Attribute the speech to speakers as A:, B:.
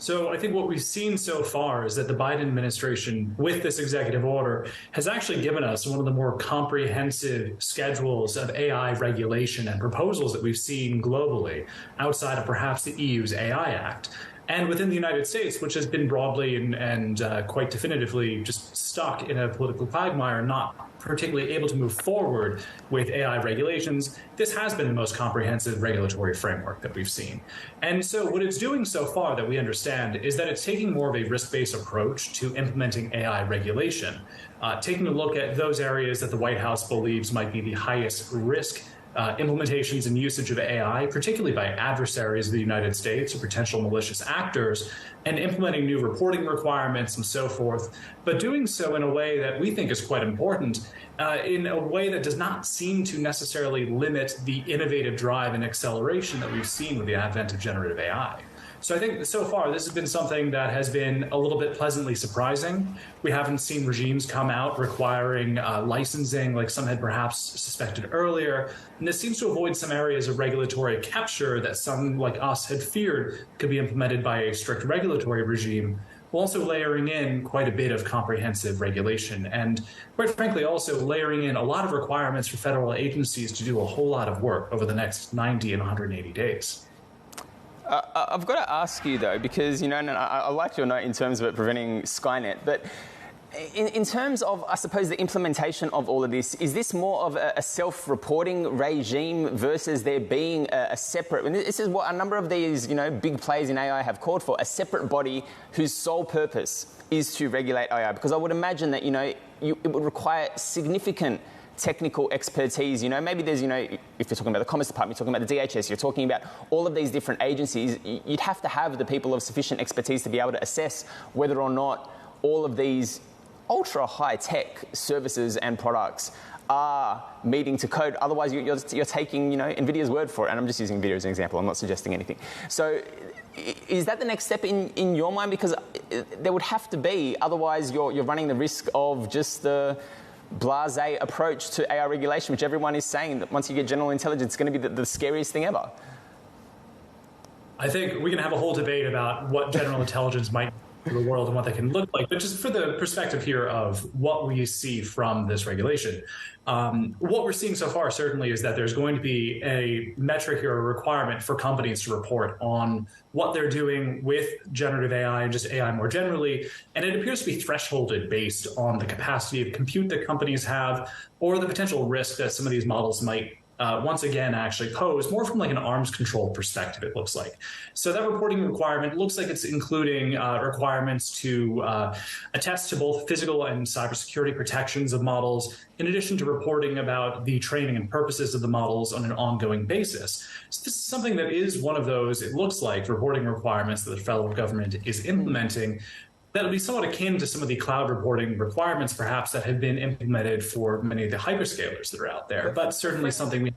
A: So I think what we've seen so far is that the Biden administration, with this executive order, has actually given us one of the more comprehensive schedules of AI regulation and proposals that we've seen globally, outside of perhaps the EU's AI Act. And within the United States, which has been broadly and quite definitively just stuck in a political quagmire, not particularly able to move forward with AI regulations, this has been the most comprehensive regulatory framework that we've seen. And so what it's doing so far that we understand is that it's taking more of a risk-based approach to implementing AI regulation, taking a look at those areas that the White House believes might be the highest risk implementations and usage of AI, particularly by adversaries of the United States or potential malicious actors, and implementing new reporting requirements and so forth, but doing so in a way that we think is quite important, in a way that does not seem to necessarily limit the innovative drive and acceleration that we've seen with the advent of generative AI. So I think so far this has been something that has been a little bit pleasantly surprising. We haven't seen regimes come out requiring licensing like some had perhaps suspected earlier. And this seems to avoid some areas of regulatory capture that some like us had feared could be implemented by a strict regulatory regime, while also layering in quite a bit of comprehensive regulation and, quite frankly, also layering in a lot of requirements for federal agencies to do a whole lot of work over the next 90 and 180 days.
B: I've got to ask you, though, because, and I like your note in terms of it preventing Skynet, but in terms of, I suppose, the implementation of all of this, is this more of a self-reporting regime versus there being a separate, and this is what a number of these, big players in AI have called for, a separate body whose sole purpose is to regulate AI? Because I would imagine that, it would require significant technical expertise. Maybe there's, if you're talking about the Commerce Department, you're talking about the DHS, you're talking about all of these different agencies, you'd have to have the people of sufficient expertise to be able to assess whether or not all of these ultra high-tech services and products are meeting to code. Otherwise, you're taking, NVIDIA's word for it. And I'm just using NVIDIA as an example. I'm not suggesting anything. So is that the next step in your mind? Because there would have to be. Otherwise, you're running the risk of just the blasé approach to AI regulation, which everyone is saying that once you get general intelligence, it's going to be the scariest thing ever.
A: I think we can have a whole debate about what general intelligence might do to the world and what that can look like, but just for the perspective here of what we see from this regulation, what we're seeing so far certainly is that there's going to be a metric or a requirement for companies to report on what they're doing with generative AI and just AI more generally, and it appears to be thresholded based on the capacity of compute that companies have or the potential risk that some of these models might once again actually pose, more from like an arms control perspective, it looks like. So that reporting requirement looks like it's including requirements to attest to both physical and cybersecurity protections of models, in addition to reporting about the training and purposes of the models on an ongoing basis. So this is something that is one of those, it looks like, reporting requirements that the federal government is implementing that will be somewhat akin to some of the cloud reporting requirements, perhaps, that have been implemented for many of the hyperscalers that are out there, but certainly something we